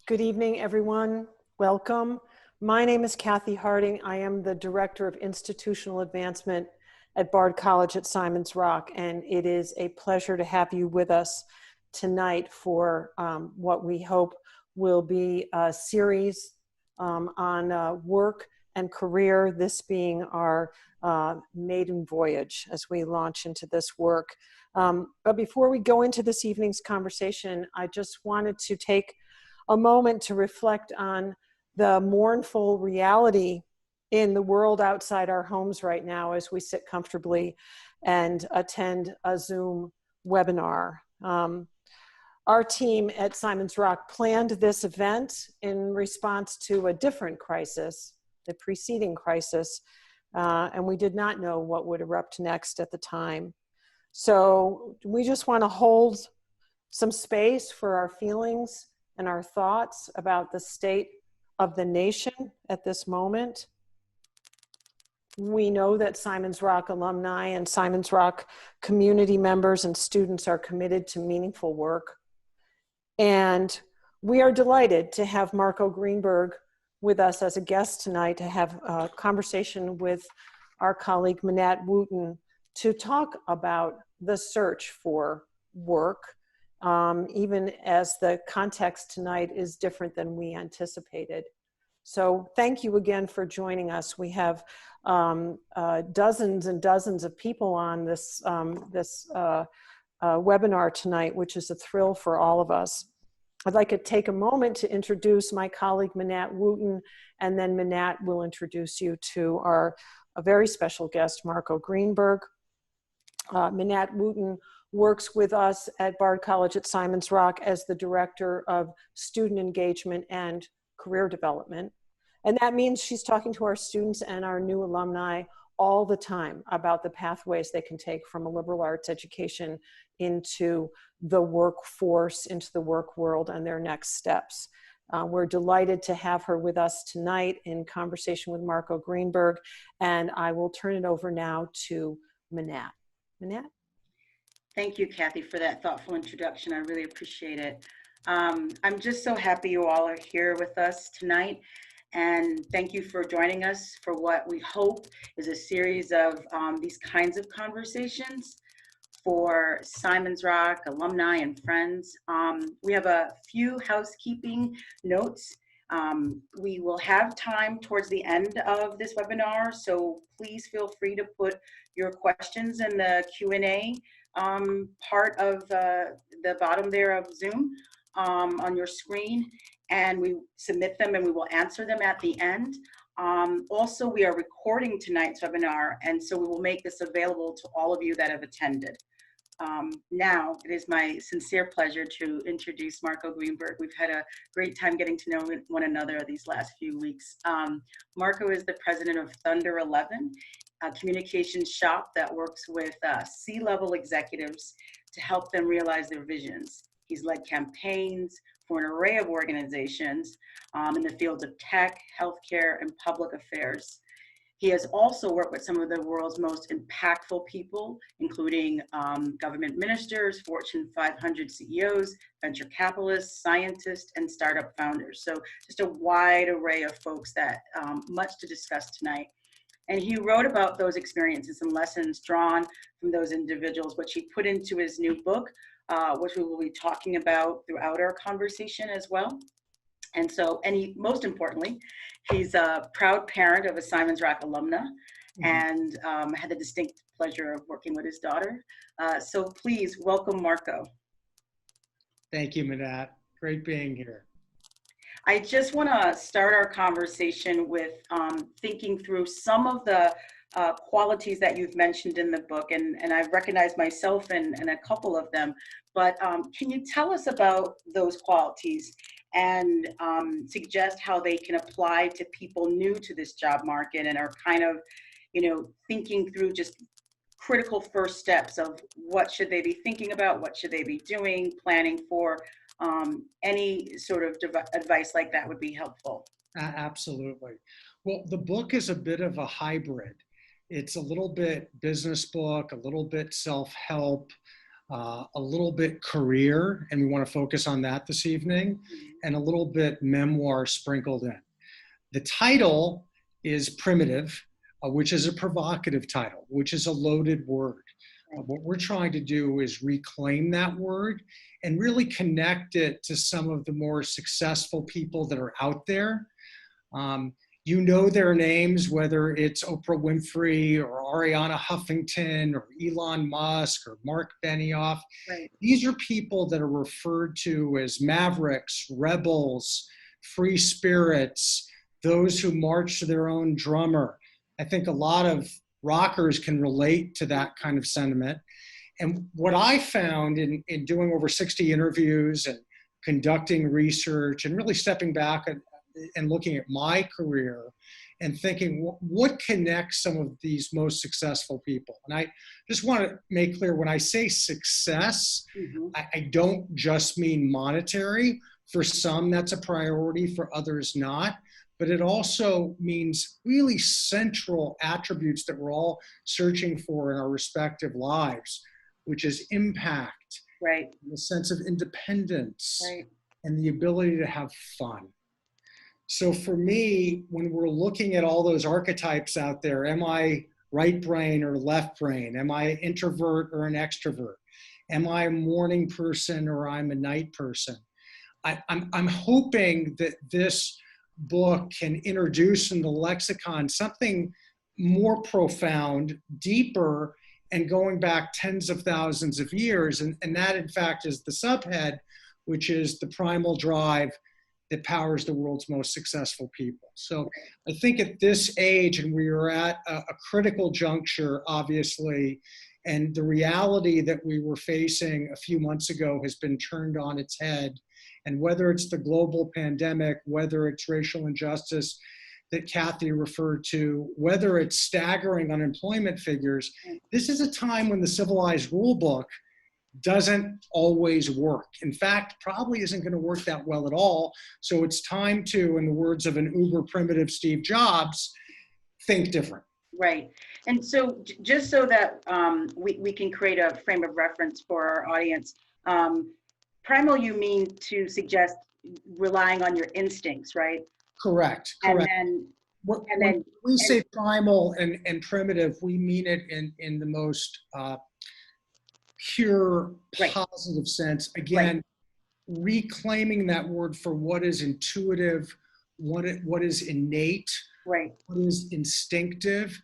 Good evening, everyone. Welcome. My name is Kathy Harding. I am the Director of Institutional Advancement at Bard College at Simon's Rock, and it is a pleasure to have you with us tonight for what we hope will be a series on work and career, this being our maiden voyage as we launch into this work. But before we go into this evening's conversation, I just wanted to take a moment to reflect on the mournful reality in the world outside our homes right now as we sit comfortably and attend a Zoom webinar. Our team at Simon's Rock planned this event in response to a different crisis, the preceding crisis, and we did not know what would erupt next at the time. So we just want to hold some space for our feelings and our thoughts about the state of the nation at this moment. We know that Simon's Rock alumni and Simon's Rock community members and students are committed to meaningful work. And we are delighted to have Marco Greenberg with us as a guest tonight to have a conversation with our colleague Manat Wooten to talk about the search for work, even as the context tonight is different than we anticipated. So thank you again for joining us. We have dozens and dozens of people on this, webinar tonight, which is a thrill for all of us. I'd like to take a moment to introduce my colleague Manat Wooten, and then Manat will introduce you to our very special guest, Marco Greenberg. Manat Wooten works with us at Bard College at Simon's Rock as the Director of Student Engagement and Career Development. And that means she's talking to our students and our new alumni all the time about the pathways they can take from a liberal arts education into the workforce, into the work world, and their next steps. We're delighted to have her with us tonight in conversation with Marco Greenberg, and I will turn it over now to Manat. Manat? Thank you, Kathy, for that thoughtful introduction. I really appreciate it. I'm just so happy you all are here with us tonight. And thank you for joining us for what we hope is a series of these kinds of conversations for Simon's Rock alumni and friends. We have a few housekeeping notes. We will have time towards the end of this webinar, so please feel free to put your questions in the Q&A part of the bottom there of Zoom on your screen, and we submit them and we will answer them at the end. Also, we are recording tonight's webinar, and so we will make this available to all of you that have attended. Now, it is my sincere pleasure to introduce Marco Greenberg. We've had a great time getting to know one another these last few weeks. Marco is the president of Thunder 11, a communications shop that works with C-level executives to help them realize their visions. He's led campaigns for an array of organizations in the fields of tech, healthcare, and public affairs. He has also worked with some of the world's most impactful people, including government ministers, Fortune 500 CEOs, venture capitalists, scientists, and startup founders. So just a wide array of folks that much to discuss tonight. And he wrote about those experiences and lessons drawn from those individuals, which he put into his new book, which we will be talking about throughout our conversation as well. And so, most importantly, he's a proud parent of a Simon's Rock alumna, and had the distinct pleasure of working with his daughter. So please welcome Marco. Thank you, Manat. Great being here. I just want to start our conversation with thinking through some of the qualities that you've mentioned in the book, and I recognize myself in a couple of them, but can you tell us about those qualities and suggest how they can apply to people new to this job market and are kind of, thinking through just critical first steps of what should they be thinking about, what should they be doing, planning for. Any sort of advice like that would be helpful. Absolutely. Well, the book is a bit of a hybrid. It's a little bit business book, a little bit self-help, a little bit career, and we want to focus on that this evening, and a little bit memoir sprinkled in. The title is Primitive, which is a provocative title, which is a loaded word. What we're trying to do is reclaim that word and really connect it to some of the more successful people that are out there. You know their names, whether it's Oprah Winfrey or Ariana Huffington or Elon Musk or Mark Benioff. Right. These are people that are referred to as mavericks, rebels, free spirits, those who march to their own drummer. I think a lot of rockers can relate to that kind of sentiment. And what I found in doing over 60 interviews and conducting research and really stepping back and looking at my career and thinking, what connects some of these most successful people? And I just want to make clear, when I say success, I don't just mean monetary. For some, that's a priority, for others not. But it also means really central attributes that we're all searching for in our respective lives, which is impact, right, the sense of independence, right, and the ability to have fun. So for me, when we're looking at all those archetypes out there, am I right brain or left brain? Am I an introvert or an extrovert? Am I a morning person or I'm a night person? I'm hoping that this book can introduce in the lexicon something more profound, deeper, and going back tens of thousands of years. And that, in fact, is the subhead, which is the primal drive that powers the world's most successful people. So I think at this age, and we are at a critical juncture, obviously, and the reality that we were facing a few months ago has been turned on its head. And whether it's the global pandemic, whether it's racial injustice that Kathy referred to, whether it's staggering unemployment figures, this is a time when the civilized rule book doesn't always work. In fact, probably isn't going to work that well at all. So it's time to, in the words of an uber primitive Steve Jobs, think different. Right. And so just so that we can create a frame of reference for our audience, primal, you mean to suggest relying on your instincts, right? Correct. And correct. then, when we say primal and primitive, we mean it in the most pure, positive sense. Again, reclaiming that word for what is intuitive, what is innate, what is instinctive.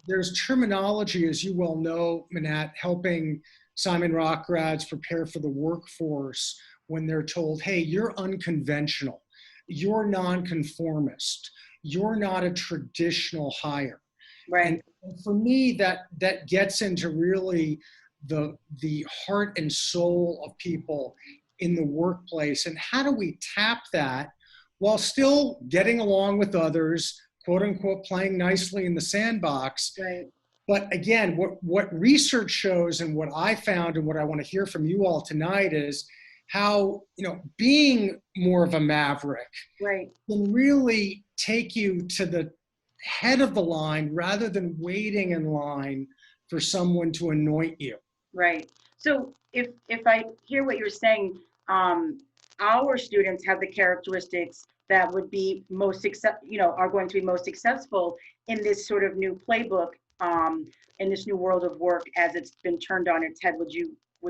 There's terminology, as you well know, Manat, helping Simon Rock grads prepare for the workforce when they're told, hey, you're unconventional, you're nonconformist, you're not a traditional hire. And for me, that gets into really the heart and soul of people in the workplace. And how do we tap that while still getting along with others, quote unquote, playing nicely in the sandbox? But again, what research shows and what I found and what I want to hear from you all tonight is how, being more of a maverick can really take you to the head of the line rather than waiting in line for someone to anoint you. Right. So if I hear what you're saying, our students have the characteristics that would be most are going to be most successful in this sort of new playbook, in this new world of work as it's been turned on its head. Would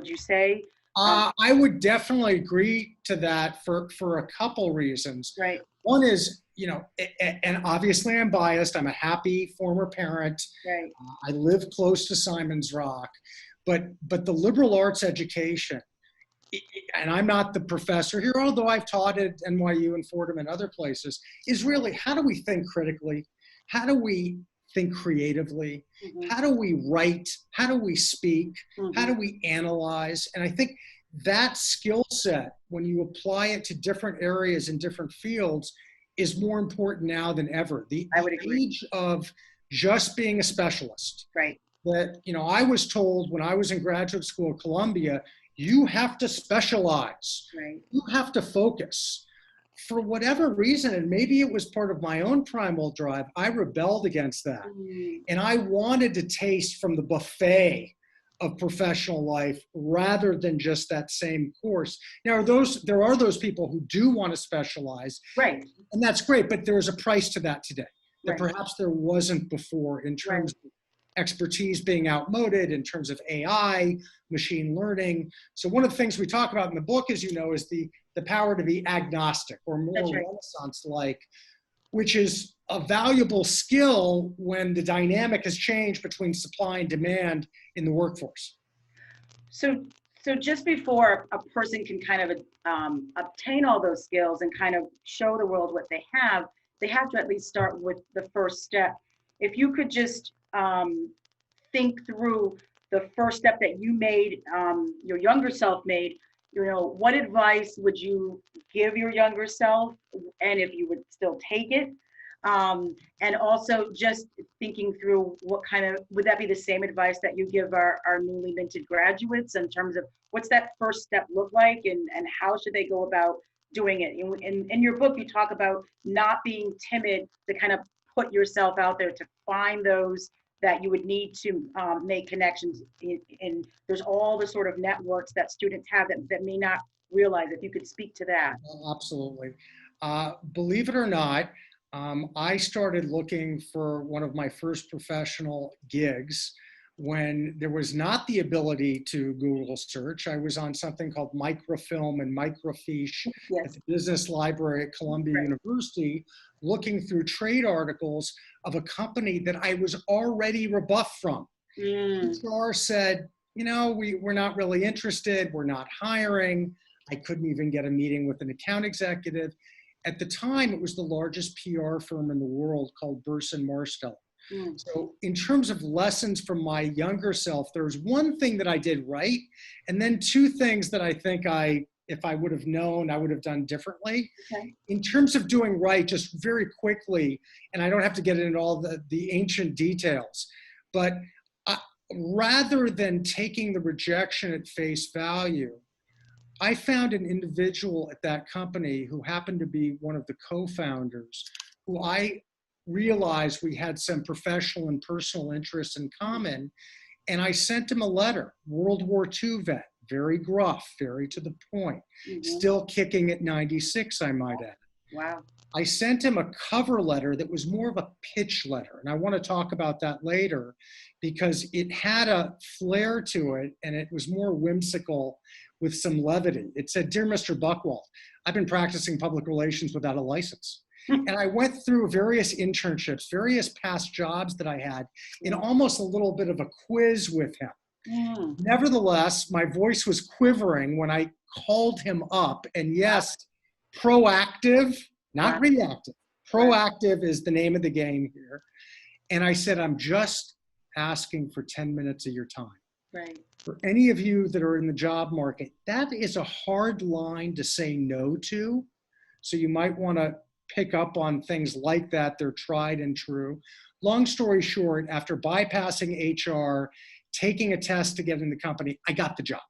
you say? I would definitely agree to that for a couple reasons. One is, and obviously I'm biased. I'm a happy former parent. I live close to Simon's Rock, but the liberal arts education, and I'm not the professor here, although I've taught at NYU and Fordham and other places, is really how do we think critically? How do we think creatively? How do we write? How do we speak? How do we analyze? And I think that skill set, when you apply it to different areas and different fields, is more important now than ever. The age of just being a specialist. That, I was told when I was in graduate school at Columbia, you have to specialize. You have to focus. For whatever reason, and maybe it was part of my own primal drive, I rebelled against that. And I wanted to taste from the buffet of professional life rather than just that same course. Now, there are those people who do want to specialize, Right, and that's great, but there is a price to that today that right, perhaps there wasn't before in right. terms of expertise being outmoded, in terms of AI, machine learning. So one of the things we talk about in the book, as you know, is the power to be agnostic or more That's right. Renaissance-like, which is a valuable skill when the dynamic has changed between supply and demand in the workforce. So, so just before a person can kind of obtain all those skills and kind of show the world what they have to at least start with the first step. If you could just think through the first step that you made, your younger self made, what advice would you give your younger self, and if you would still take it? And also just thinking through what kind of, would that be the same advice that you give our newly minted graduates in terms of what's that first step look like, and how should they go about doing it? In your book, you talk about not being timid to kind of put yourself out there to find those that you would need to make connections in. There's all the sort of networks that students have that may not realize. If you could speak to that. Absolutely. Believe it or not, I started looking for one of my first professional gigs when there was not the ability to Google search. I was on something called microfilm and microfiche at Yes. the Business Library at Columbia Right. University, looking through trade articles of a company that I was already rebuffed from. HR said, we're not really interested. We're not hiring. I couldn't even get a meeting with an account executive. At the time, it was the largest PR firm in the world called Burson Marsteller. So in terms of lessons from my younger self, there's one thing that I did right, and then two things that I think if I would have known, I would have done differently. Okay. In terms of doing right, just very quickly, and I don't have to get into all the ancient details, but rather than taking the rejection at face value, I found an individual at that company who happened to be one of the co-founders, who I realized we had some professional and personal interests in common. And I sent him a letter, World War II vet, very gruff, very to the point, still kicking at 96, I might add. Wow. I sent him a cover letter that was more of a pitch letter. And I want to talk about that later because it had a flair to it and it was more whimsical with some levity. It said, "Dear Mr. Buchwald, I've been practicing public relations without a license." And I went through various internships, various past jobs that I had in almost a little bit of a quiz with him. Nevertheless, my voice was quivering when I called him up. And yes, proactive, not reactive. Proactive is the name of the game here. And I said, "I'm just asking for 10 minutes of your time." Right. For any of you that are in the job market, that is a hard line to say no to. So you might want to pick up on things like that. They're tried and true. Long story short, after bypassing HR, taking a test to get in the company, I got the job.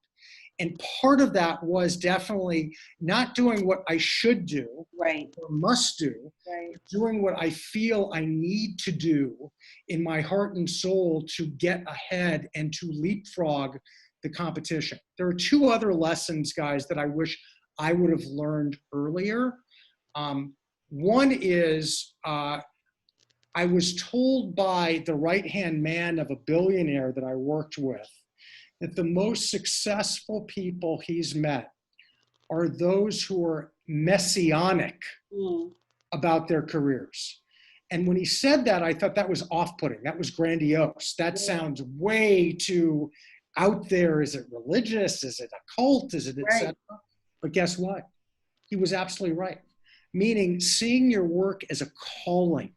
And part of that was definitely not doing what I should do Right. or must do, Right. doing what I feel I need to do in my heart and soul to get ahead and to leapfrog the competition. There are two other lessons, guys, that I wish I would have learned earlier. One is I was told by the right-hand man of a billionaire that I worked with that the most successful people he's met are those who are messianic about their careers. And when he said that, I thought that was off-putting. That was grandiose. That sounds way too out there. Is it religious? Is it a cult? Is it et cetera? But guess what? He was absolutely right. Meaning seeing your work as a calling,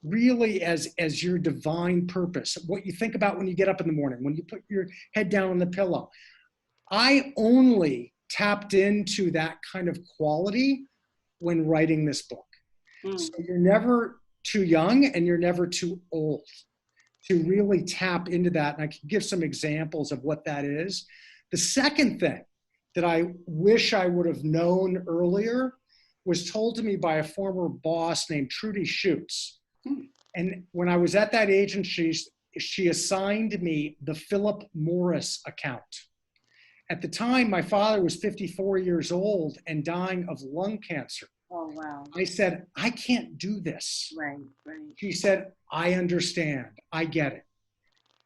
really as your divine purpose, what you think about when you get up in the morning, when you put your head down on the pillow. I only tapped into that kind of quality when writing this book. So you're never too young and you're never too old to really tap into that. And I can give some examples of what that is. The second thing that I wish I would have known earlier was told to me by a former boss named Trudy Schutz. And when I was at that agency, she assigned me the Philip Morris account. At the time, my father was 54 years old and dying of lung cancer. Oh, wow. I said, I can't do this. Right, right. She said, I understand. I get it.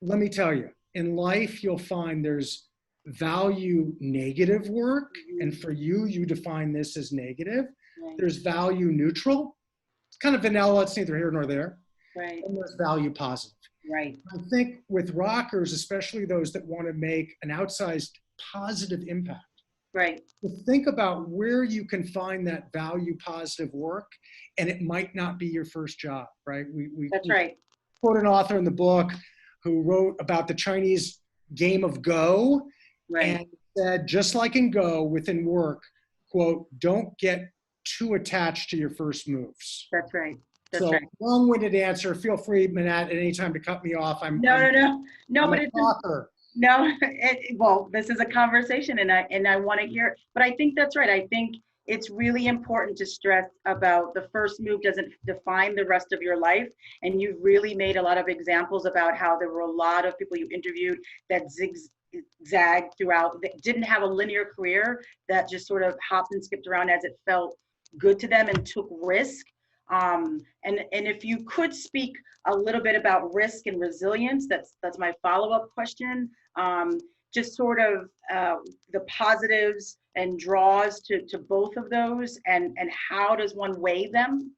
Let me tell you, in life, you'll find there's value negative work. And for you, you define this as negative. Right. There's value neutral. It's kind of vanilla. It's neither here nor there. Right. And there's value positive. Right. I think with rockers, especially those that want to make an outsized positive impact, Right. to think about where you can find that value positive work, and it might not be your first job, right? That's right. Quote an author in the book who wrote about the Chinese game of Go, Right. and said, just like in Go, within work, quote, don't get too attached to your first moves. That's right. That's So right. long-winded answer. Feel free, Manat, at any time to cut me off. No, I'm but a it's talker. no. Well, this is a conversation, and I want to hear. But I think that's right. I think it's really important to stress about the first move doesn't define the rest of your life. And you've really made a lot of examples about how there were a lot of people you interviewed that zigzagged throughout, that didn't have a linear career, that just sort of hopped and skipped around as it felt good to them and took risk. And if you could speak a little bit about risk and resilience, that's my follow-up question. Just sort of the positives and draws to both of those, and how does one weigh them?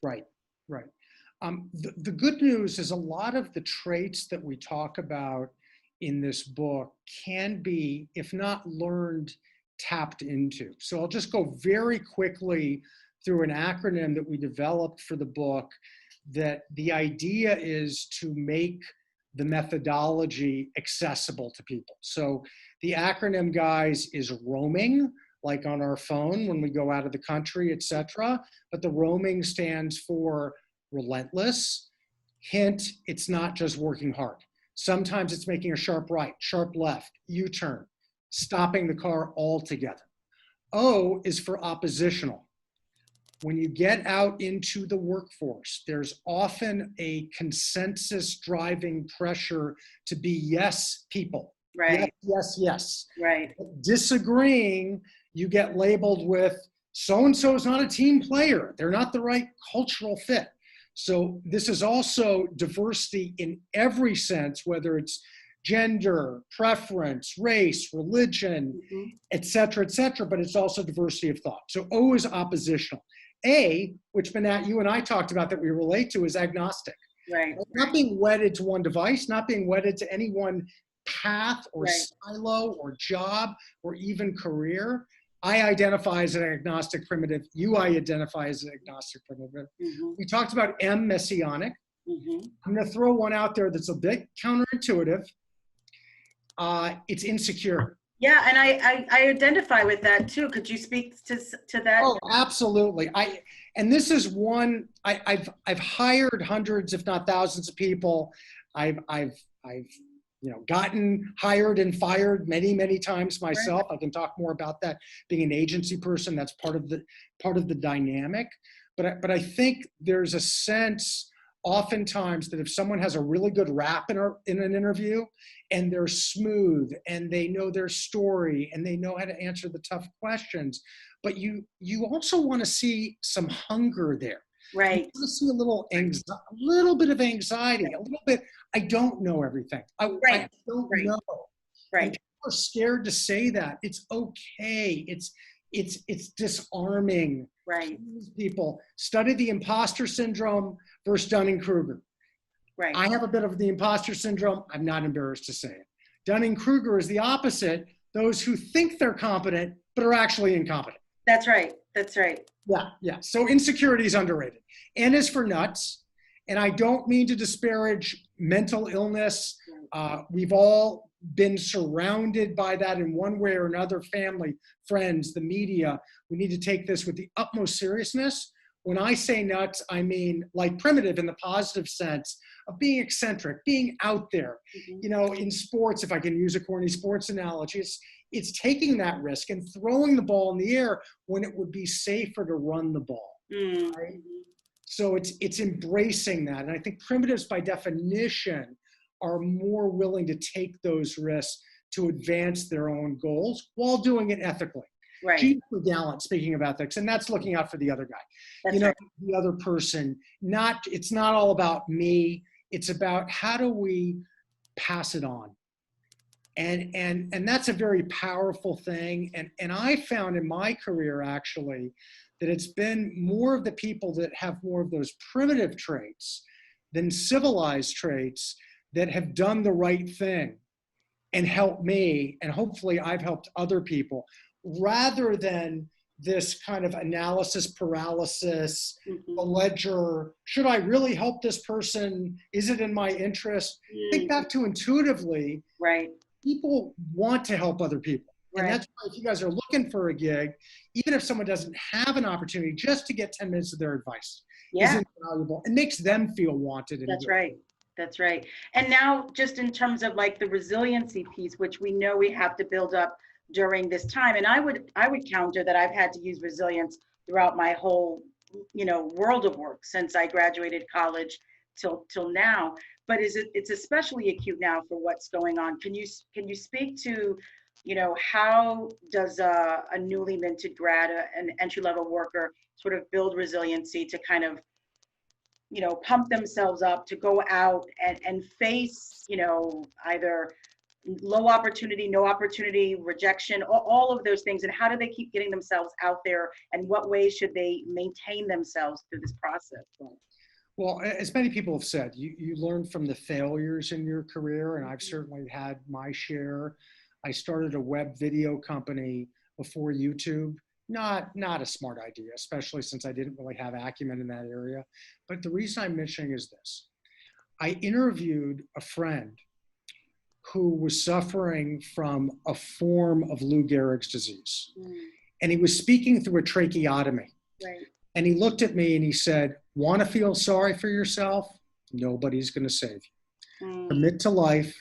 Right. The good news is a lot of the traits that we talk about in this book can be, if not learned, tapped into. So I'll just go very quickly through an acronym that we developed for the book, that the idea is to make the methodology accessible to people. So the acronym, guys, is roaming, like on our phone when we go out of the country, etc. But the roaming stands for relentless. Hint, it's not just working hard. Sometimes it's making a sharp right, sharp left, U-turn, stopping the car altogether. O is for oppositional. When you get out into the workforce, there's often a consensus driving pressure to be yes people. Right. Yes. Right. Disagreeing, you get labeled with so-and-so is not a team player. They're not the right cultural fit. So this is also diversity in every sense, whether it's gender, preference, race, religion, et cetera, but it's also diversity of thought. So O is oppositional. A, which Manat, you and I talked about that we relate to, is agnostic. Right. Not being wedded to one device, not being wedded to any one path or silo or job or even career. I identify as an agnostic primitive. You identify as an agnostic primitive. We talked about M, messianic. I'm going to throw one out there that's a bit counterintuitive. It's insecure. Yeah, and I identify with that too. Could you speak to that? Oh, absolutely. And this is one I've hired hundreds, if not thousands, of people. I've gotten hired and fired many times myself. I can talk more about that. Being an agency person, that's part of the dynamic. But I think there's a sense oftentimes that if someone has a really good rap in an interview, and they're smooth and they know their story and they know how to answer the tough questions, but you also want to see some hunger there. Right. You want to see a little bit of anxiety, a little bit, I don't know everything. I don't know. Right. And people are scared to say that. It's okay. It's disarming. Right. People study the imposter syndrome versus Dunning-Kruger. Right. I have a bit of the imposter syndrome. I'm not embarrassed to say it. Dunning-Kruger is the opposite. Those who think they're competent, but are actually incompetent. That's right. Yeah. So insecurity is underrated. N is for nuts. And I don't mean to disparage mental illness. We've all been surrounded by that in one way or another, family, friends, the media. We need to take this with the utmost seriousness. When I say nuts, I mean like primitive in the positive sense of being eccentric, being out there. In sports, if I can use a corny sports analogy, it's taking that risk and throwing the ball in the air when it would be safer to run the ball. Right? So it's embracing that. And I think primitives by definition are more willing to take those risks to advance their own goals while doing it ethically. Right. Chief for gallant, speaking of ethics, and that's looking out for the other guy. That's right. The other person. It's not all about me. It's about how do we pass it on. And that's a very powerful thing. And I found in my career, actually, that it's been more of the people that have more of those primitive traits than civilized traits that have done the right thing and helped me, and hopefully I've helped other people, rather than this kind of analysis paralysis, a ledger, should I really help this person? Is it in my interest? Think back to intuitively, right. People want to help other people. And Right. that's why if you guys are looking for a gig, even if someone doesn't have an opportunity, just to get 10 minutes of their advice is invaluable. It makes them feel wanted. That's right. That's right. And now just in terms of like the resiliency piece, which we know we have to build up during this time. And I would counter that I've had to use resilience throughout my whole, world of work since I graduated college till now. But it's especially acute now for what's going on. Can you speak to, how does a newly minted grad, an entry-level worker, sort of build resiliency to kind of, pump themselves up to go out and face, either low opportunity, no opportunity, rejection, all of those things, and how do they keep getting themselves out there, and what ways should they maintain themselves through this process? Well, as many people have said, you learn from the failures in your career, and I've certainly had my share. I started a web video company before YouTube. Not a smart idea, especially since I didn't really have acumen in that area. But the reason I'm mentioning is this. I interviewed a friend who was suffering from a form of Lou Gehrig's disease. And he was speaking through a tracheotomy. Right. And he looked at me and he said, want to feel sorry for yourself? Nobody's going to save you. Commit to life,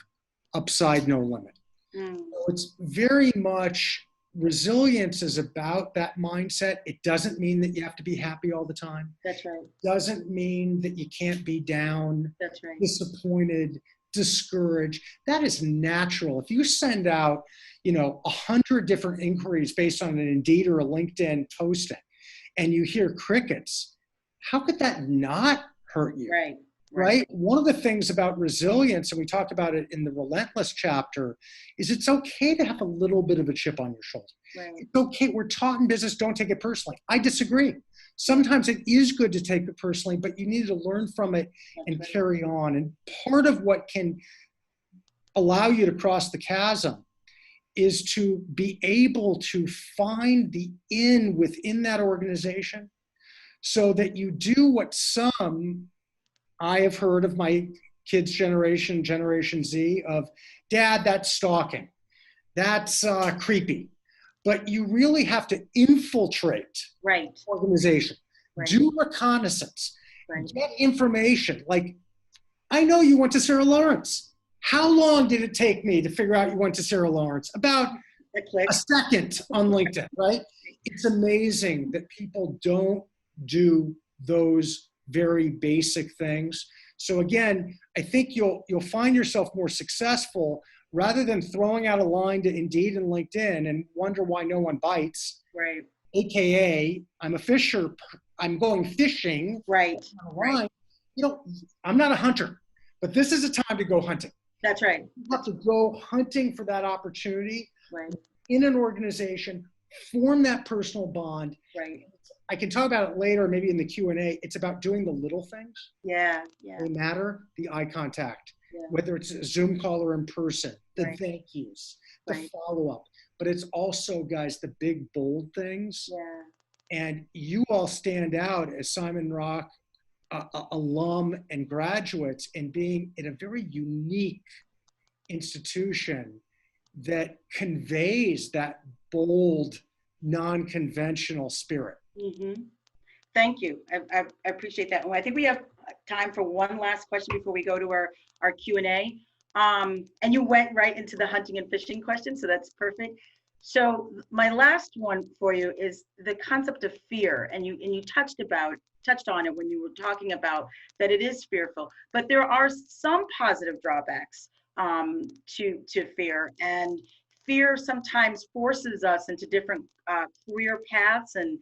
upside no limit. So it's very much, resilience is about that mindset. It doesn't mean that you have to be happy all the time. That's right. Doesn't mean that you can't be down, That's right. disappointed, discouraged. That is natural. If you send out, 100 different inquiries based on an Indeed or a LinkedIn posting, and you hear crickets, how could that not hurt you? Right? One of the things about resilience, and we talked about it in the Relentless chapter, is it's okay to have a little bit of a chip on your shoulder. Right. It's okay. We're taught in business, don't take it personally. I disagree. Sometimes it is good to take it personally, but you need to learn from it and carry on. And part of what can allow you to cross the chasm is to be able to find the in within that organization so that you do what some, I have heard of my kids' generation, Generation Z, of, Dad, that's stalking. That's creepy. But you really have to infiltrate organization. Do reconnaissance. Get information. Like, I know you went to Sarah Lawrence. How long did it take me to figure out you went to Sarah Lawrence? About a second on LinkedIn, right? It's amazing that people don't do those very basic things. So again, I think you'll find yourself more successful rather than throwing out a line to Indeed and LinkedIn and wonder why no one bites. Right. AKA, I'm a fisher. I'm going fishing. Right. I'm not a hunter, but this is a time to go hunting. That's right. You have to go hunting for that opportunity in an organization, form that personal bond. Right. I can talk about it later, maybe in the Q&A. It's about doing the little things. Yeah. They matter, the eye contact, whether it's a Zoom call or in person, the thank yous, the follow-up. But it's also, guys, the big, bold things. Yeah. And you all stand out as Simon Rock alum and graduates in being in a very unique institution that conveys that bold, non-conventional spirit. Thank you. I appreciate that. Well, I think we have time for one last question before we go to our Q&A. And you went right into the hunting and fishing question, so that's perfect. So my last one for you is the concept of fear, and you touched on it when you were talking about that it is fearful, but there are some positive drawbacks to fear, and fear sometimes forces us into different career paths and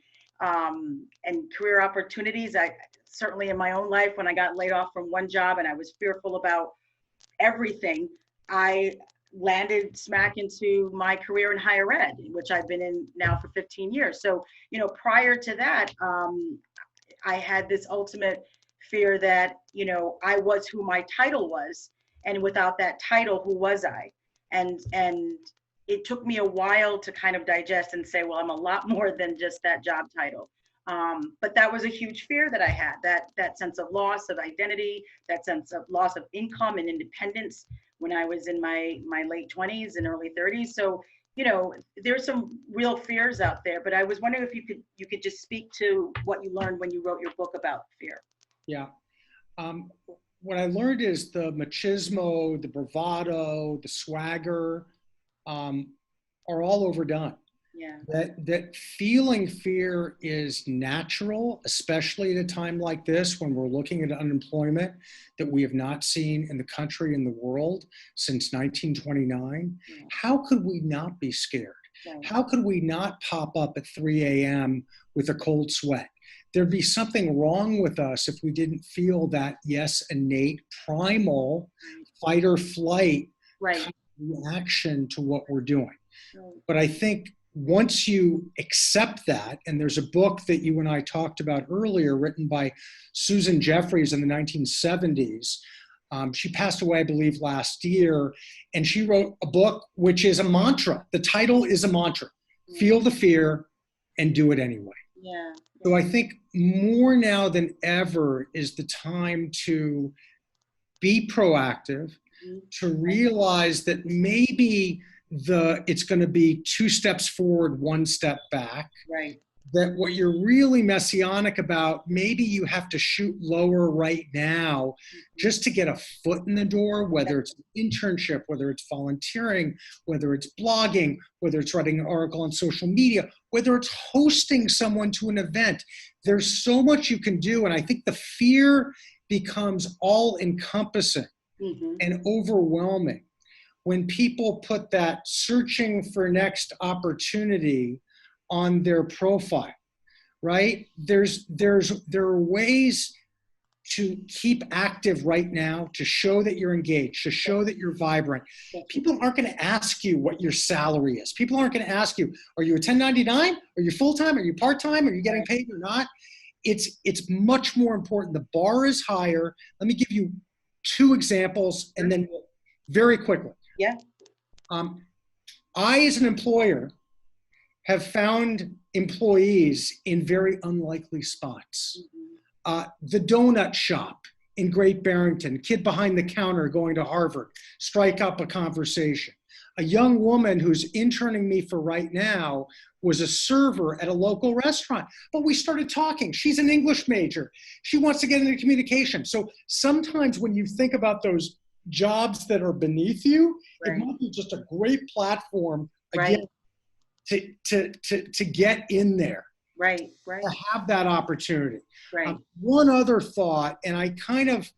career opportunities. I certainly in my own life, when I got laid off from one job and I was fearful about everything, I landed smack into my career in higher ed, which I've been in now for 15 years. So, prior to that, I had this ultimate fear that, I was who my title was. And without that title, who was I? And it took me a while to kind of digest and say, well, I'm a lot more than just that job title. But that was a huge fear that I had, that sense of loss of identity, that sense of loss of income and independence when I was in my late 20s and early 30s. So, there's some real fears out there, but I was wondering if you could just speak to what you learned when you wrote your book about fear. Yeah. What I learned is the machismo, the bravado, the swagger are all overdone. Yeah. That feeling fear is natural, especially at a time like this when we're looking at unemployment that we have not seen in the country and the world since 1929. Yeah. How could we not be scared? Right. How could we not pop up at 3 a.m. with a cold sweat? There'd be something wrong with us if we didn't feel that, yes, innate, primal fight or flight Right. kind of reaction to what we're doing. Right. But I think once you accept that, and there's a book that you and I talked about earlier written by Susan Jeffries in the 1970s. She passed away, I believe, last year, and she wrote a book which is a mantra. The title is a mantra. Feel the fear and do it anyway. Yeah. So I think more now than ever is the time to be proactive, to realize that maybe it's going to be 2 steps forward, 1 step back. Right. That what you're really messianic about, maybe you have to shoot lower right now just to get a foot in the door, whether it's an internship, whether it's volunteering, whether it's blogging, whether it's writing an article on social media, whether it's hosting someone to an event. There's so much you can do. And I think the fear becomes all encompassing and overwhelming when people put that searching for next opportunity on their profile, right? There are ways to keep active right now, to show that you're engaged, to show that you're vibrant. People aren't going to ask you what your salary is. People aren't going to ask you, are you a 1099? Are you full-time? Are you part-time? Are you getting paid or not? It's much more important. The bar is higher. Let me give you 2 examples and then very quickly. Yeah. I, as an employer, have found employees in very unlikely spots. The donut shop in Great Barrington, kid behind the counter going to Harvard, strike up a conversation. A young woman who's interning me for right now was a server at a local restaurant, but we started talking. She's an English major. She wants to get into communication. So sometimes when you think about those jobs that are beneath you, it might be just a great platform again to get in there. Right. To have that opportunity. Right. One other thought, and I kind of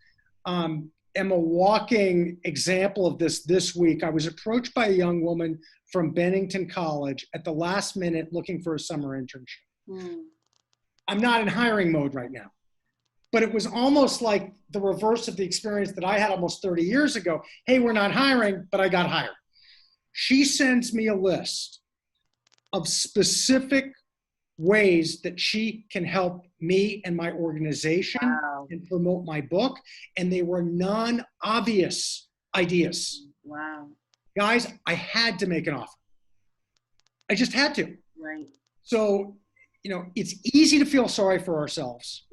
am a walking example of this week. I was approached by a young woman from Bennington College at the last minute looking for a summer internship. I'm not in hiring mode right now, but it was almost like the reverse of the experience that I had almost 30 years ago. Hey, we're not hiring, but I got hired. She sends me a list of specific ways that she can help me and my organization and promote my book. And they were non-obvious ideas. Wow. Guys, I had to make an offer. I just had to. Right. So, it's easy to feel sorry for ourselves,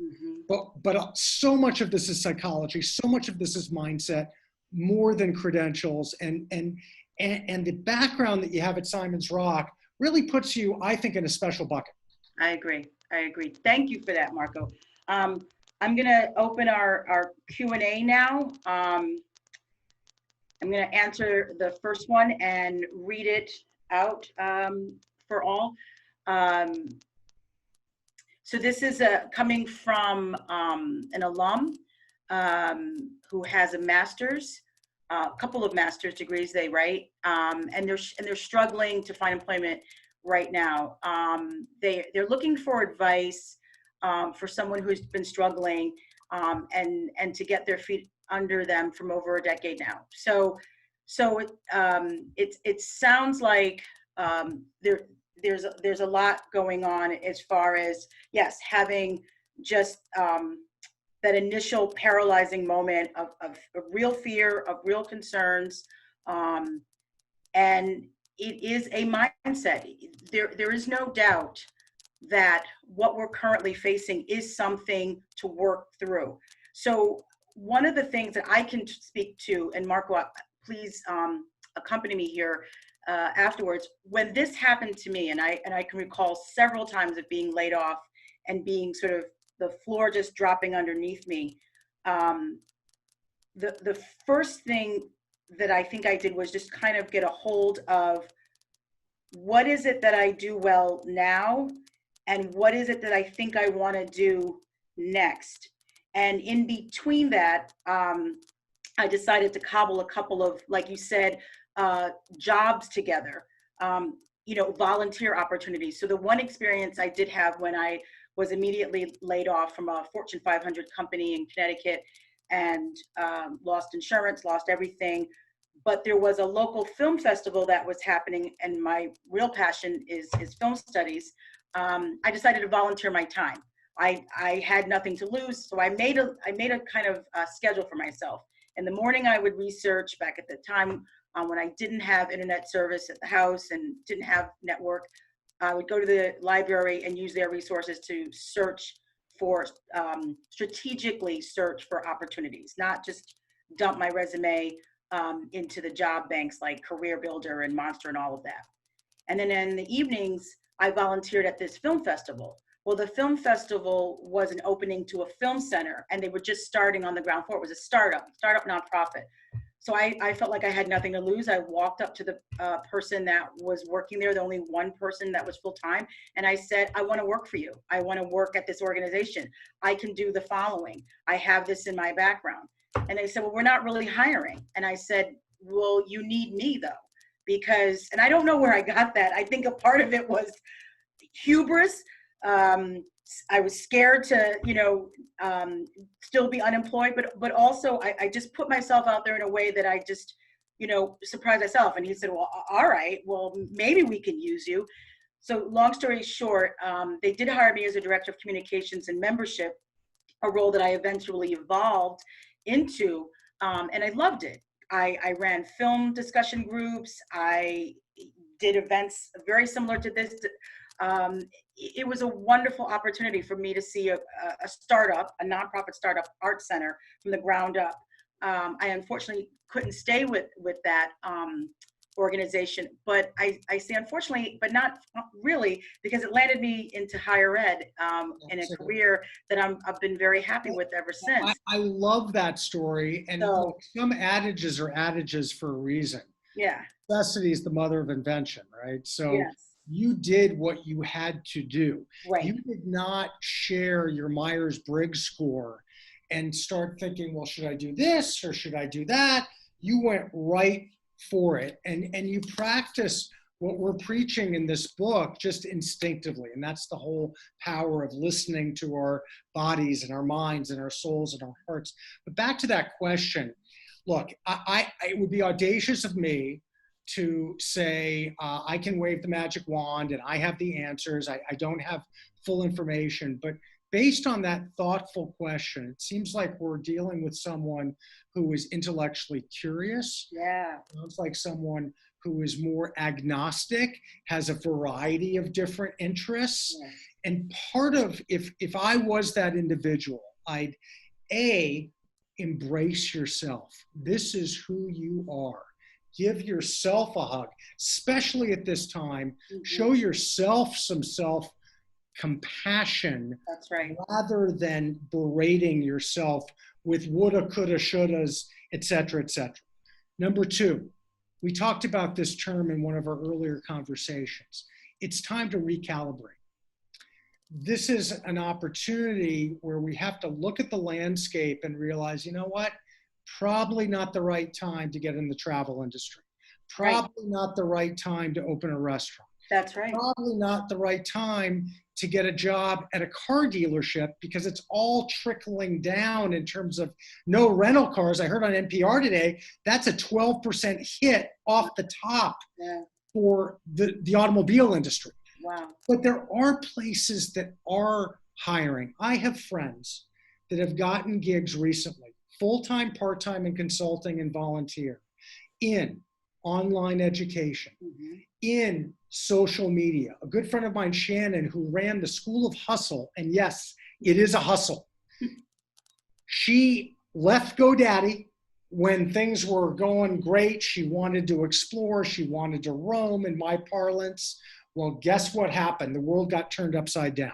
but so much of this is psychology. So much of this is mindset, more than credentials. And the background that you have at Simon's Rock really puts you, I think, in a special bucket. I agree. Thank you for that, Marco. I'm going to open our Q&A now. I'm going to answer the first one and read it out for all. Um, so this is coming from an alum who has a master's, a couple of master's degrees they write, and they're struggling to find employment right now. They're looking for advice for someone who's been struggling and to get their feet under them from over a decade now. So it sounds like there's a lot going on as far as, yes, having just that initial paralyzing moment of real fear, of real concerns, and it is a mindset. There is no doubt that what we're currently facing is something to work through. So one of the things that I can speak to, and Marco, please accompany me here afterwards. When this happened to me, and I can recall several times of being laid off and being sort of the floor just dropping underneath me. The first thing that I think I did was just kind of get a hold of what is it that I do well now, and what is it that I think I want to do next. And in between that, I decided to cobble a couple of, like you said, jobs together, volunteer opportunities. So the one experience I did have when I was immediately laid off from a Fortune 500 company in Connecticut and lost insurance, lost everything. But there was a local film festival that was happening, and my real passion is film studies. I decided to volunteer my time. I had nothing to lose, so I made a kind of schedule for myself. In the morning, I would research. Back at the time when I didn't have internet service at the house and didn't have network, I would go to the library and use their resources to search for, strategically search for opportunities, not just dump my resume into the job banks like Career Builder and Monster and all of that. And then in the evenings, I volunteered at this film festival. Well, the film festival was an opening to a film center, and they were just starting on the ground floor. It was a startup nonprofit. So I felt like I had nothing to lose. I walked up to the person that was working there, the only one person that was full-time, and I said, I want to work for you. I want to work at this organization. I can do the following. I have this in my background. And they said, well, we're not really hiring. And I said, well, you need me though, because, and I don't know where I got that. I think a part of it was hubris. I was scared to, still be unemployed, but also I just put myself out there in a way that I just, surprised myself. And he said, well, all right, well, maybe we can use you. So long story short, they did hire me as a director of communications and membership, a role that I eventually evolved into, and I loved it. I ran film discussion groups. I did events very similar to this. It was a wonderful opportunity for me to see a startup, a nonprofit startup art center from the ground up. I unfortunately couldn't stay with that organization, but I say unfortunately, but not really, because it landed me into higher ed in a career that I've been very happy with ever since. I love that story. And So, some adages are adages for a reason. yeah. Necessity is the mother of invention, right? So Yes. you did what you had to do. Right. You did not share your Myers-Briggs score and start thinking, well, should I do this or should I do that? You went right for it. And you practice what we're preaching in this book just instinctively. And that's the whole power of listening to our bodies and our minds and our souls and our hearts. But back to that question, look, it would be audacious of me to say, I can wave the magic wand and I have the answers. I don't have full information, but based on that thoughtful question, it seems like we're dealing with someone who is intellectually curious. Yeah. Sounds like someone who is more agnostic, has a variety of different interests. Yeah. And part of, if I was that individual, I'd embrace yourself. This is who you are. Give yourself a hug, especially at this time. Mm-hmm. Show yourself some self-compassion. That's right. Rather than berating yourself with woulda, coulda, shouldas, et cetera, et cetera. Number two, We talked about this term in one of our earlier conversations. It's time to recalibrate. This is an opportunity where we have to look at the landscape and realize, you know what? Probably not the right time to get in the travel industry. Probably not the right time to open a restaurant. That's right. Probably not the right time to get a job at a car dealership, because it's all trickling down in terms of no rental cars. I heard on NPR today, that's a 12% hit off the top for the automobile industry. Wow. But there are places that are hiring. I have friends that have gotten gigs recently, full-time, part-time, and consulting and volunteer, in online education, in social media. A good friend of mine, Shannon, who ran the School of Hustle, and yes, it is a hustle. She left GoDaddy when things were going great. She wanted to explore. She wanted to roam, in my parlance. Well, guess what happened? The world got turned upside down.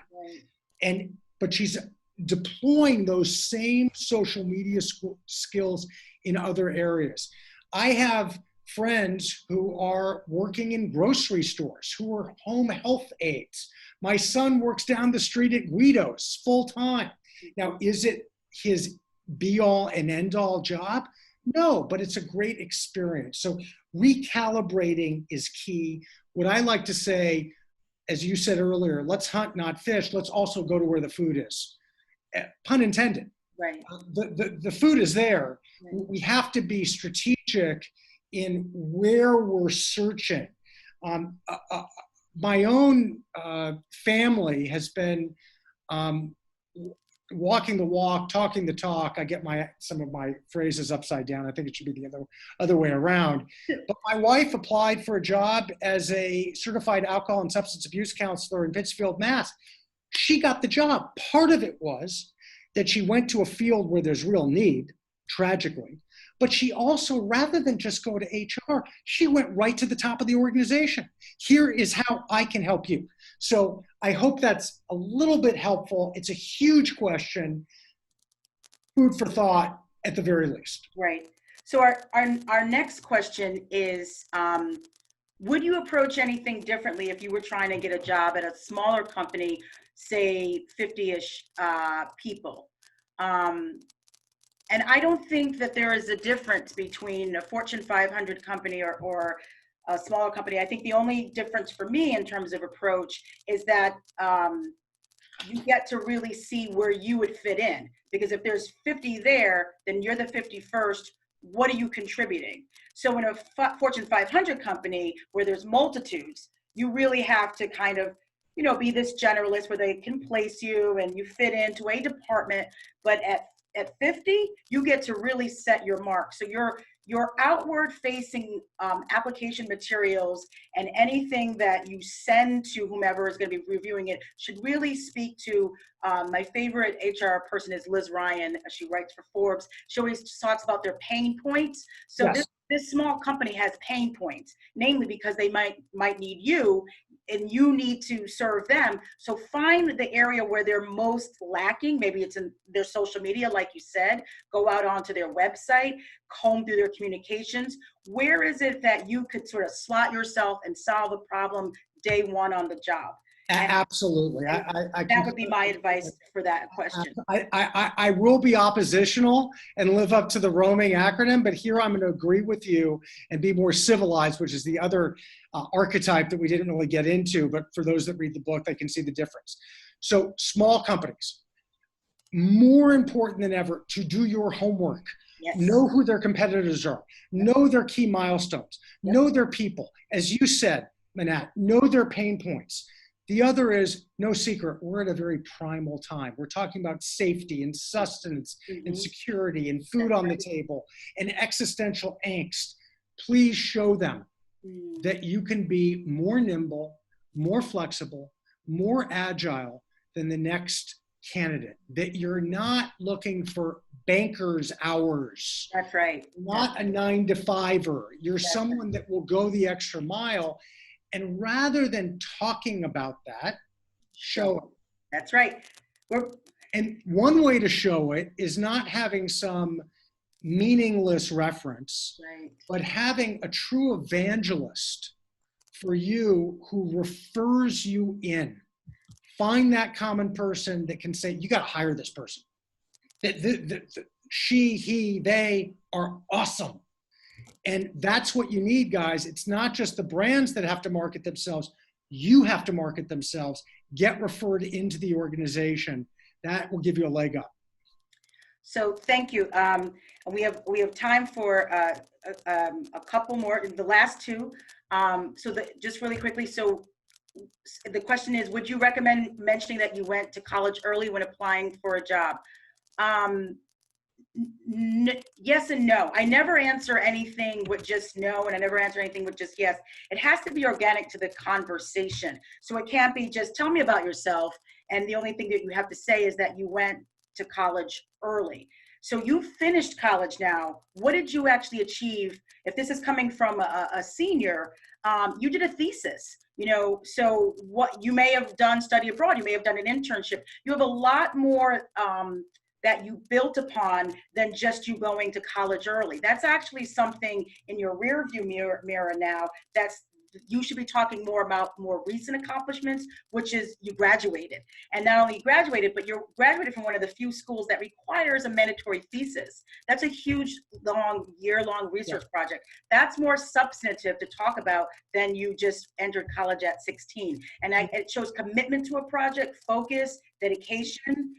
But she's deploying those same social media skills in other areas. I have friends who are working in grocery stores, who are home health aides. My son works down the street at Guido's full time. Now, is it his be all and end all job? No, but it's a great experience. So recalibrating is key. What I like to say, as you said earlier, let's hunt, not fish. Let's also go to where the food is. Pun intended. Right. The food is there. Right. We have to be strategic in where we're searching. My own family has been walking the walk, talking the talk. I get some of my phrases upside down. I think it should be the other way around. But my wife applied for a job as a certified alcohol and substance abuse counselor in Pittsfield, Mass. She got the job. Part of it was that she went to a field where there's real need, tragically. But she also, rather than just go to HR, she went right to the top of the organization. Here is how I can help you. So I hope that's a little bit helpful. It's a huge question. Food for thought at the very least. Right. So our next question is, would you approach anything differently if you were trying to get a job at a smaller company, say 50-ish people? And I don't think that there is a difference between a Fortune 500 company or a smaller company. I think the only difference for me in terms of approach is that you get to really see where you would fit in. Because if there's 50 there, then you're the 51st. What are you contributing? So in a Fortune 500 company where there's multitudes, you really have to kind of, be this generalist where they can place you and you fit into a department. But at 50, you get to really set your mark. So your outward facing application materials and anything that you send to whomever is going to be reviewing it should really speak to, my favorite HR person is Liz Ryan. She writes for Forbes. She always talks about their pain points. So yes. This small company has pain points, namely because they might need you and you need to serve them. So find the area where they're most lacking. Maybe it's in their social media, like you said, go out onto their website, comb through their communications. Where is it that you could sort of slot yourself and solve a problem day one on the job? Absolutely. That would be my advice for that question. I will be oppositional and live up to the roaming acronym, but here I'm going to agree with you and be more civilized, which is the other archetype that we didn't really get into, but for those that read the book, they can see the difference. So small companies, more important than ever to do your homework. Yes. Know who their competitors are. Know their key milestones. Yep. Know their people. As you said, Manat, know their pain points. The other is, no secret, we're at a very primal time. We're talking about safety and sustenance and security and food on the table and existential angst. Please show them that you can be more nimble, more flexible, more agile than the next candidate, that you're not looking for banker's hours. That's right. Not a 9-to-5er. You're someone that will go the extra mile. And rather than talking about that, show it. That's right. And one way to show it is not having some meaningless reference, Right. but having a true evangelist for you who refers you in. Find that common person that can say, you got to hire this person. She, he, they are awesome. And that's what you need, guys. It's not just the brands that have to market themselves. You have to market themselves, get referred into the organization. That will give you a leg up. So thank you. And we have time for a couple more, the last two. Just really quickly, so the question is, would you recommend mentioning that you went to college early when applying for a job? Yes and no. I never answer anything with just no, and I never answer anything with just yes. It has to be organic to the conversation. So it can't be just tell me about yourself, and the only thing that you have to say is that you went to college early. So you finished college now. What did you actually achieve? If this is coming from a senior, you did a thesis. So what you may have done, study abroad, you may have done an internship. You have a lot more that you built upon than just you going to college early. That's actually something in your rear view mirror now you should be talking more about more recent accomplishments, which is you graduated. And not only graduated, but you're graduated from one of the few schools that requires a mandatory thesis. That's a huge, year-long research project. That's more substantive to talk about than you just entered college at 16. And it shows commitment to a project, focus, dedication,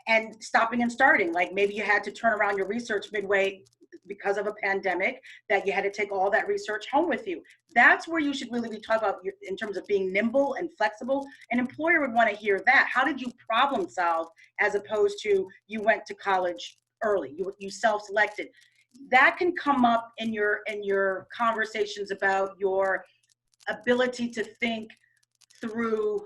and stopping and starting. Like maybe you had to turn around your research midway because of a pandemic, that you had to take all that research home with you. That's where you should really be talking about in terms of being nimble and flexible. An employer would want to hear that. How did you problem solve, as opposed to you went to college early, you self-selected. That can come up in your conversations about your ability to think through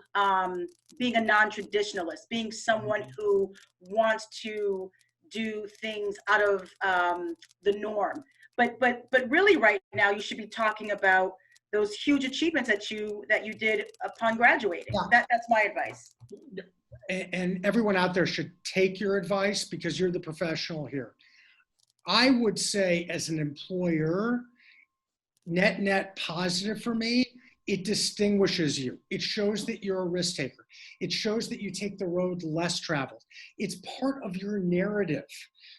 being a non-traditionalist, being someone who wants to do things out of the norm. But really right now you should be talking about those huge achievements that you did upon graduating. Yeah. That's my advice. And everyone out there should take your advice because you're the professional here. I would say as an employer, net positive for me, it distinguishes you. It shows that you're a risk taker. It shows that you take the road less traveled. It's part of your narrative.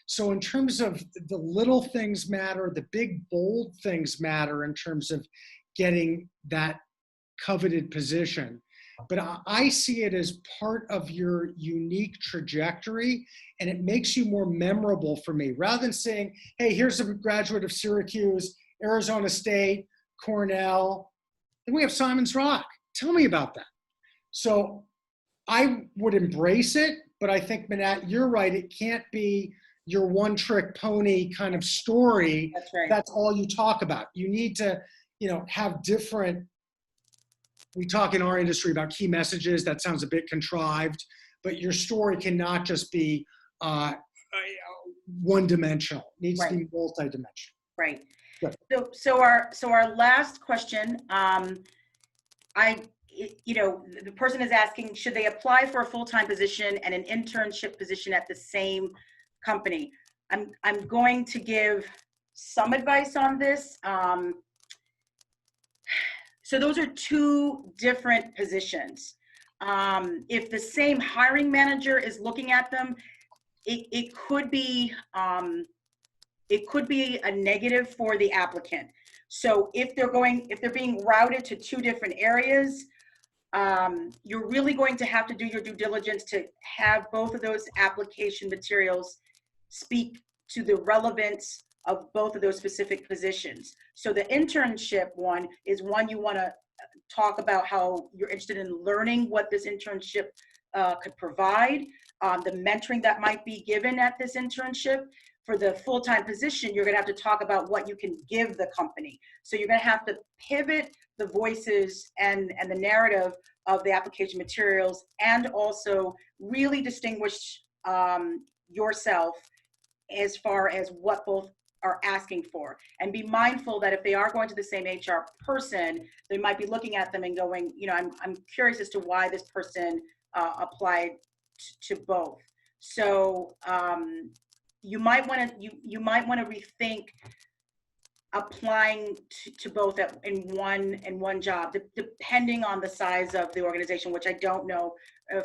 So in terms of the little things matter, the big, bold things matter in terms of getting that coveted position. But I see it as part of your unique trajectory, and it makes you more memorable for me. Rather than saying, hey, here's a graduate of Syracuse, Arizona State, Cornell, and we have Simon's Rock. Tell me about that. So I would embrace it, but I think, Manat, you're right. It can't be your one-trick pony kind of story. That's right. That's all you talk about. You need to, have different. We talk in our industry about key messages. That sounds a bit contrived, but your story cannot just be one-dimensional. It needs to be multi-dimensional. Right. Good. So our last question, the person is asking, should they apply for a full-time position and an internship position at the same company? I'm going to give some advice on this. So those are two different positions. If the same hiring manager is looking at them, it could be a negative for the applicant. So if they're being routed to two different areas, you're really going to have to do your due diligence to have both of those application materials speak to the relevance of both of those specific positions. So the internship one is one you want to talk about how you're interested in learning what this internship could provide, the mentoring that might be given at this internship. For the full-time position, you're going to have to talk about what you can give the company. So you're going to have to pivot the voices and the narrative of the application materials, and also really distinguish yourself as far as what both are asking for. And be mindful that if they are going to the same HR person, they might be looking at them and going, I'm curious as to why this person applied to both. So you might want to rethink applying to both in one job, depending on the size of the organization, which I don't know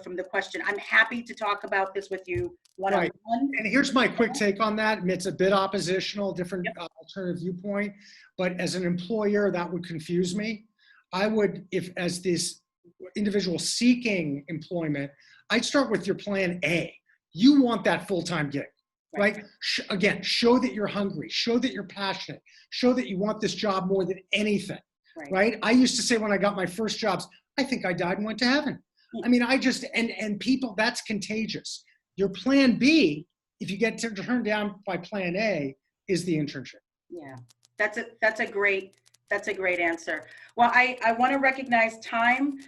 from the question. I'm happy to talk about this with you one-on-one. Right. And here's my quick take on that. It's a bit oppositional, different alternative viewpoint, but as an employer, that would confuse me. I would, if as this individual seeking employment, I'd start with your plan A. You want that full-time gig. Right? Again, show that you're hungry, show that you're passionate, show that you want this job more than anything, right? I used to say when I got my first jobs, I think I died and went to heaven. I mean, and people, that's contagious. Your plan B, if you get turned down by plan A, is the internship. Yeah, that's a great answer. Well, I want to recognize time.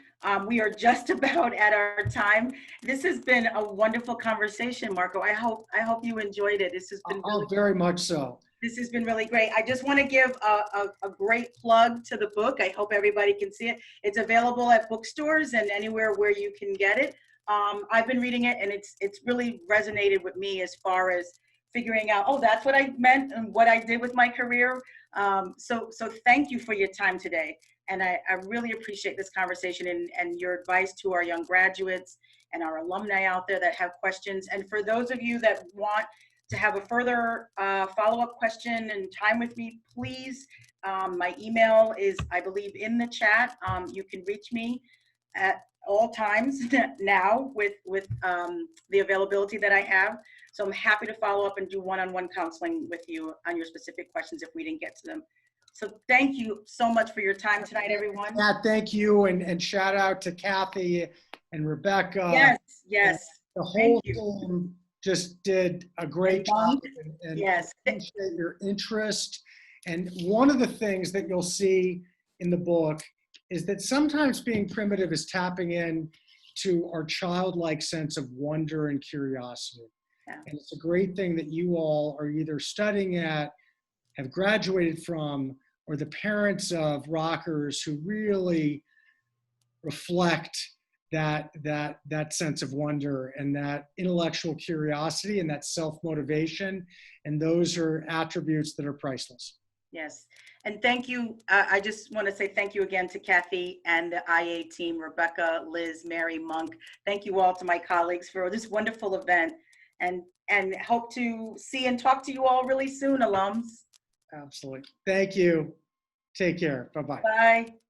We are just about at our time. This has been a wonderful conversation, Marco. I hope you enjoyed it. This has been very much so. This has been really great. I just want to give a great plug to the book. I hope everybody can see it. It's available at bookstores and anywhere where you can get it. I've been reading it, and it's really resonated with me as far as figuring out, oh, that's what I meant and what I did with my career. So thank you for your time today. And I really appreciate this conversation and your advice to our young graduates and our alumni out there that have questions. And for those of you that want to have a further follow-up question and time with me, please, my email is, I believe, in the chat. You can reach me at all times now with the availability that I have. So I'm happy to follow up and do one-on-one counseling with you on your specific questions if we didn't get to them. So thank you so much for your time tonight, everyone. Yeah, thank you, and shout out to Kathy and Rebecca. Yes. The whole team just did a great job, and yes, appreciate your interest. And one of the things that you'll see in the book is that sometimes being primitive is tapping in to our childlike sense of wonder and curiosity. Yeah. And it's a great thing that you all are either studying at, have graduated from, or the parents of rockers who really reflect that sense of wonder and that intellectual curiosity and that self-motivation. And those are attributes that are priceless. Yes. And thank you. I just want to say thank you again to Kathy and the IA team, Rebecca, Liz, Mary, Monk. Thank you all to my colleagues for this wonderful event, and hope to see and talk to you all really soon, alums. Absolutely. Thank you. Take care. Bye-bye. Bye.